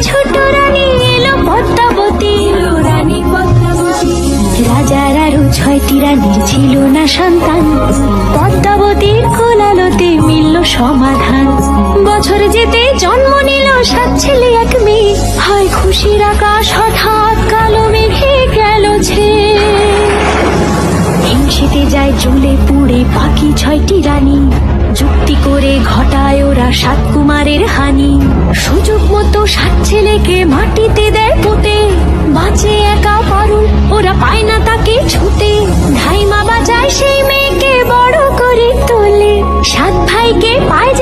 ছোট রানী এলো পদ্মাবতী, রানী পদ্মাবতী। রাজার আরো 6টি রানীর ছিল না সন্তান, পদ্মাবতীর কোলালোতে মিলল সমাধান। বছর যেতে জন্ম নিল 7 ছেলে 1 মেয়ে, হয় খুশির আকাশ হঠাৎ কালো মেঘে গেল ছেয়ে। হিংসেতে যায় জ্বলে পুড়ে বাকি 6টি রানী, যুক্তি করে ঘটায় ওরা 7 কুমারের হানি। সুযোগ মতো 7 ছেলেকে মাটিতে দেয় পুঁতে, বাঁচে একা পারুল ওরা পায় না তাকে ছুতে। ধাইমা বাজায় সেই মেয়েকে বড় করে তোলে, 7 ভাইকে পায়